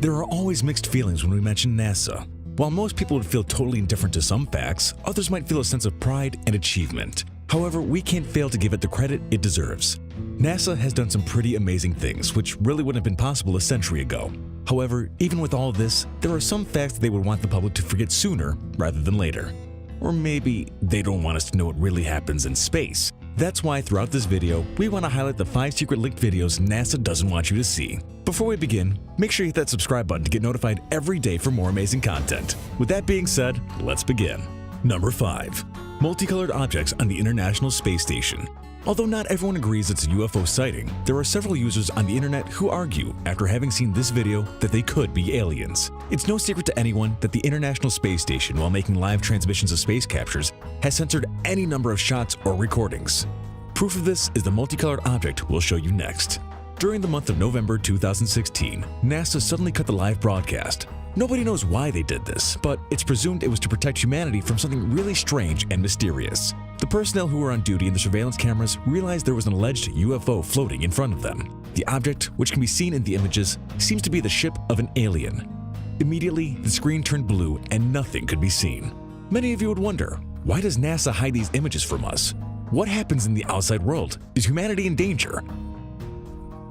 There are always mixed feelings when we mention NASA. While most people would feel totally indifferent to some facts, others might feel a sense of pride and achievement. However, we can't fail to give it the credit it deserves. NASA has done some pretty amazing things, which really wouldn't have been possible a century ago. However, even with all this, there are some facts that they would want the public to forget sooner rather than later. Or maybe they don't want us to know what really happens in space. That's why throughout this video, we want to highlight the 5 secret leaked videos NASA doesn't want you to see. Before we begin, make sure you hit that subscribe button to get notified every day for more amazing content. With that being said, let's begin. Number 5. Multicolored objects on the International Space Station. Although not everyone agrees it's a UFO sighting, there are several users on the internet who argue, after having seen this video, that they could be aliens. It's no secret to anyone that the International Space Station, while making live transmissions of space captures, has censored any number of shots or recordings. Proof of this is the multicolored object we'll show you next. During the month of November 2016, NASA suddenly cut the live broadcast. Nobody knows why they did this, but it's presumed it was to protect humanity from something really strange and mysterious. The personnel who were on duty in the surveillance cameras realized there was an alleged UFO floating in front of them. The object, which can be seen in the images, seems to be the ship of an alien. Immediately, the screen turned blue and nothing could be seen. Many of you would wonder, why does NASA hide these images from us? What happens in the outside world? Is humanity in danger?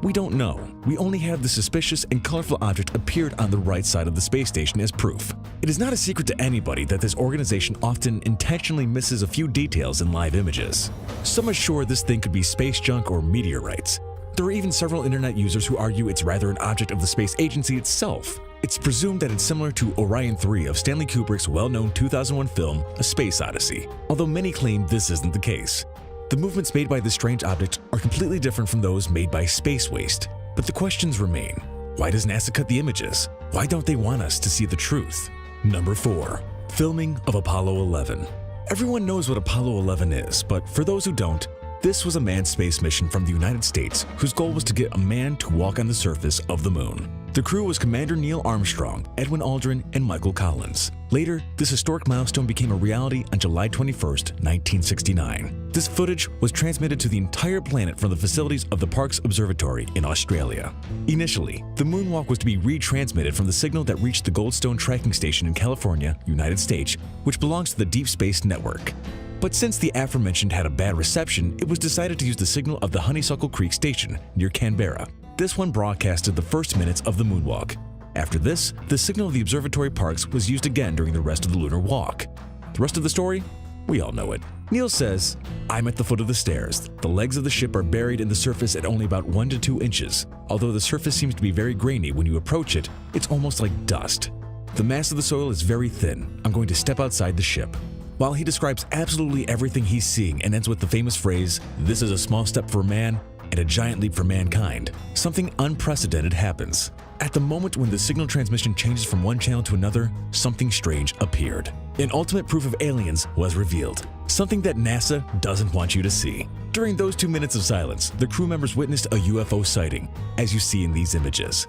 We don't know. We only have the suspicious and colorful object appeared on the right side of the space station as proof. It is not a secret to anybody that this organization often intentionally misses a few details in live images. Some are sure this thing could be space junk or meteorites. There are even several internet users who argue it's rather an object of the space agency itself. It's presumed that it's similar to Orion 3 of Stanley Kubrick's well-known 2001 film, A Space Odyssey, although many claim this isn't the case. The movements made by this strange object are completely different from those made by space waste. But the questions remain. Why does NASA cut the images? Why don't they want us to see the truth? Number 4. Filming of Apollo 11. Everyone knows what Apollo 11 is, but for those who don't, this was a manned space mission from the United States whose goal was to get a man to walk on the surface of the moon. The crew was Commander Neil Armstrong, Edwin Aldrin, and Michael Collins. Later, this historic milestone became a reality on July 21, 1969. This footage was transmitted to the entire planet from the facilities of the Parkes Observatory in Australia. Initially, the moonwalk was to be retransmitted from the signal that reached the Goldstone tracking station in California, United States, which belongs to the Deep Space Network. But since the aforementioned had a bad reception, it was decided to use the signal of the Honeysuckle Creek Station near Canberra. This one broadcasted the first minutes of the moonwalk. After this, the signal of the observatory Parkes was used again during the rest of the lunar walk. The rest of the story? We all know it. Neil says, "I'm at the foot of the stairs. The legs of the ship are buried in the surface at only about 1 to 2 inches. Although the surface seems to be very grainy when you approach it, it's almost like dust. The mass of the soil is very thin. I'm going to step outside the ship." While he describes absolutely everything he's seeing and ends with the famous phrase, "This is a small step for man and a giant leap for mankind," something unprecedented happens. At the moment when the signal transmission changes from one channel to another, something strange appeared. An ultimate proof of aliens was revealed, something that NASA doesn't want you to see. During those 2 minutes of silence, the crew members witnessed a UFO sighting, as you see in these images.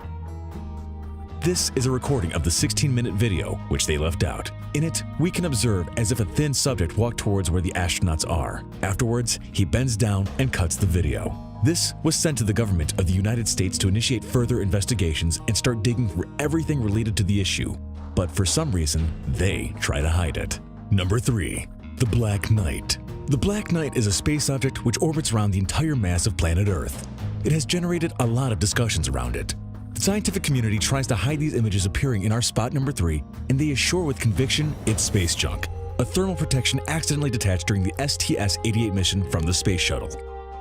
This is a recording of the 16-minute video, which they left out. In it, we can observe as if a thin subject walked towards where the astronauts are. Afterwards, he bends down and cuts the video. This was sent to the government of the United States to initiate further investigations and start digging for everything related to the issue. But for some reason, they try to hide it. Number 3. The Black Knight. The Black Knight is a space object which orbits around the entire mass of planet Earth. It has generated a lot of discussions around it. The scientific community tries to hide these images appearing in our spot number 3, and they assure with conviction it's space junk, a thermal protection accidentally detached during the STS-88 mission from the space shuttle.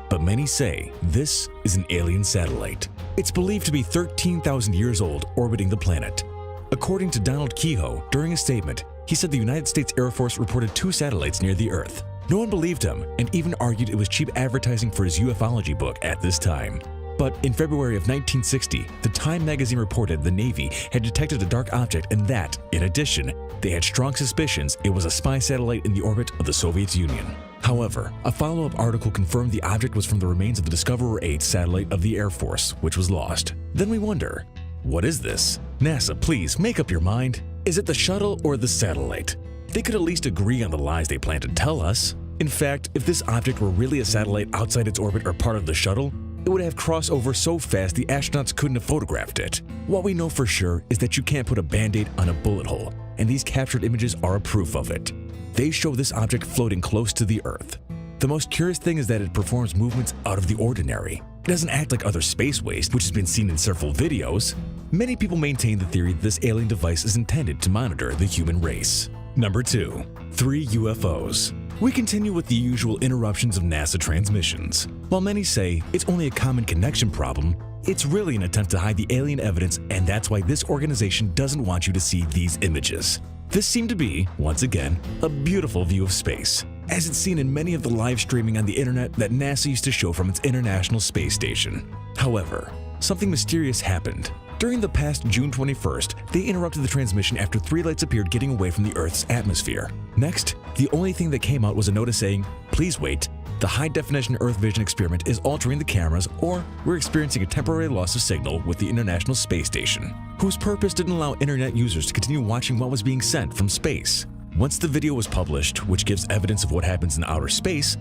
But many say this is an alien satellite. It's believed to be 13,000 years old, orbiting the planet. According to Donald Kehoe, during a statement, he said the United States Air Force reported 2 satellites near the Earth. No one believed him, and even argued it was cheap advertising for his ufology book at this time. But in February of 1960, the Time magazine reported the Navy had detected a dark object and that, in addition, they had strong suspicions it was a spy satellite in the orbit of the Soviet Union. However, a follow-up article confirmed the object was from the remains of the Discoverer 8 satellite of the Air Force, which was lost. Then we wonder, what is this? NASA, please make up your mind. Is it the shuttle or the satellite? They could at least agree on the lies they plan to tell us. In fact, if this object were really a satellite outside its orbit or part of the shuttle, it would have crossed over so fast the astronauts couldn't have photographed it. What we know for sure is that you can't put a band-aid on a bullet hole, and these captured images are a proof of it. They show this object floating close to the Earth. The most curious thing is that it performs movements out of the ordinary. It doesn't act like other space waste, which has been seen in several videos. Many people maintain the theory that this alien device is intended to monitor the human race. Number 2. 3 UFOs. We continue with the usual interruptions of NASA transmissions. While many say it's only a common connection problem, it's really an attempt to hide the alien evidence, and that's why this organization doesn't want you to see these images. This seemed to be, once again, a beautiful view of space, as it's seen in many of the live streaming on the internet that NASA used to show from its International Space Station. However, something mysterious happened. During the past June 21st, they interrupted the transmission after 3 lights appeared getting away from the Earth's atmosphere. Next, the only thing that came out was a notice saying, "Please wait, the high-definition Earth vision experiment is altering the cameras, or we're experiencing a temporary loss of signal with the International Space Station," whose purpose didn't allow internet users to continue watching what was being sent from space. Once the video was published, which gives evidence of what happens in outer space,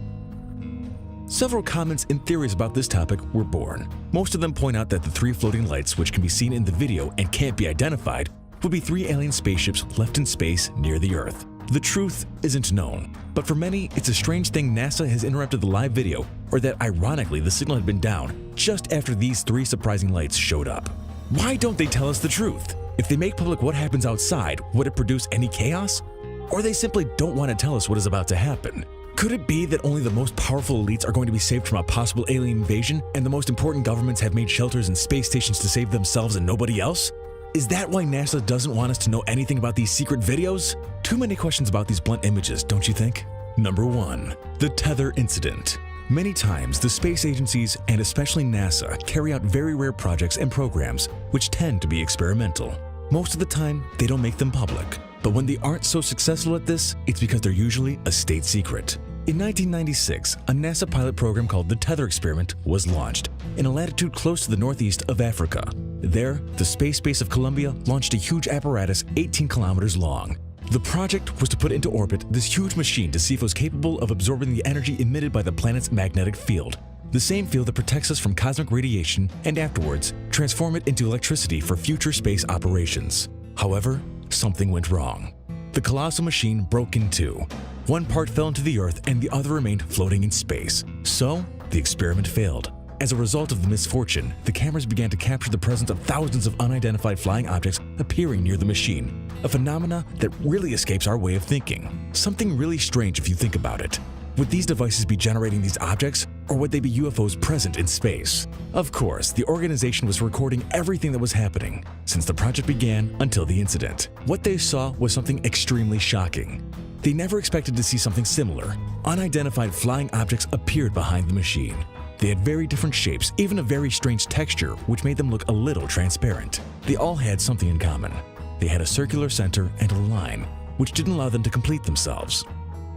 several comments and theories about this topic were born. Most of them point out that the 3 floating lights, which can be seen in the video and can't be identified, would be 3 alien spaceships left in space near the Earth. The truth isn't known, but for many, it's a strange thing NASA has interrupted the live video, or that ironically the signal had been down just after these 3 surprising lights showed up. Why don't they tell us the truth? If they make public what happens outside, would it produce any chaos? Or they simply don't want to tell us what is about to happen? Could it be that only the most powerful elites are going to be saved from a possible alien invasion, and the most important governments have made shelters and space stations to save themselves and nobody else? Is that why NASA doesn't want us to know anything about these secret videos? Too many questions about these blunt images, don't you think? Number 1. The Tether Incident. Many times, the space agencies, and especially NASA, carry out very rare projects and programs which tend to be experimental. Most of the time, they don't make them public. But when they aren't so successful at this, it's because they're usually a state secret. In 1996, a NASA pilot program called the Tether Experiment was launched in a latitude close to the northeast of Africa. There, the space base of Columbia launched a huge apparatus 18 kilometers long. The project was to put into orbit this huge machine to see if it was capable of absorbing the energy emitted by the planet's magnetic field, the same field that protects us from cosmic radiation, and afterwards transform it into electricity for future space operations. However, something went wrong. The colossal machine broke in 2. One part fell into the Earth and the other remained floating in space. So, the experiment failed. As a result of the misfortune, the cameras began to capture the presence of thousands of unidentified flying objects appearing near the machine, a phenomena that really escapes our way of thinking. Something really strange if you think about it. Would these devices be generating these objects, or would they be UFOs present in space? Of course, the organization was recording everything that was happening, since the project began until the incident. What they saw was something extremely shocking. They never expected to see something similar. Unidentified flying objects appeared behind the machine. They had very different shapes, even a very strange texture, which made them look a little transparent. They all had something in common. They had a circular center and a line, which didn't allow them to complete themselves.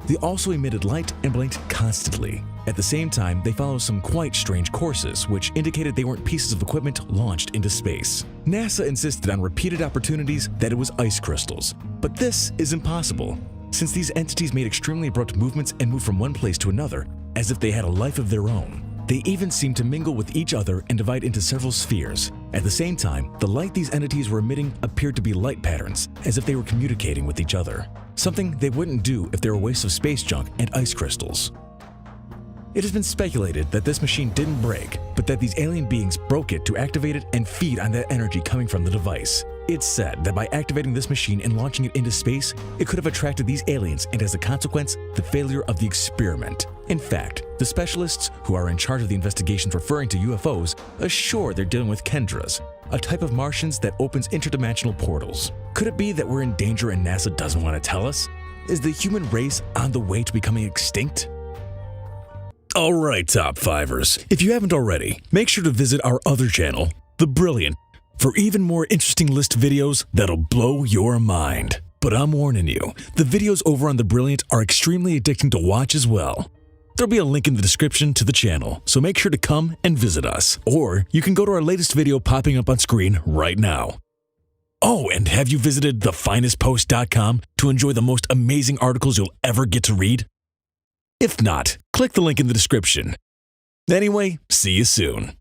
They also emitted light and blinked constantly. At the same time, they followed some quite strange courses, which indicated they weren't pieces of equipment launched into space. NASA insisted on repeated opportunities that it was ice crystals, but this is impossible, since these entities made extremely abrupt movements and moved from one place to another, as if they had a life of their own. They even seemed to mingle with each other and divide into several spheres. At the same time, the light these entities were emitting appeared to be light patterns, as if they were communicating with each other. Something they wouldn't do if they were wastes of space junk and ice crystals. It has been speculated that this machine didn't break, but that these alien beings broke it to activate it and feed on that energy coming from the device. It's said that by activating this machine and launching it into space, it could have attracted these aliens, and as a consequence, the failure of the experiment. In fact, the specialists who are in charge of the investigations referring to UFOs assure they're dealing with Kendras, a type of Martians that opens interdimensional portals. Could it be that we're in danger and NASA doesn't want to tell us? Is the human race on the way to becoming extinct? Alright, Top Fivers, if you haven't already, make sure to visit our other channel, The Brilliant, for even more interesting list videos that'll blow your mind. But I'm warning you, the videos over on The Brilliant are extremely addicting to watch as well. There'll be a link in the description to the channel, so make sure to come and visit us. Or you can go to our latest video popping up on screen right now. Oh, and have you visited thefinestpost.com to enjoy the most amazing articles you'll ever get to read? If not, click the link in the description. Anyway, see you soon.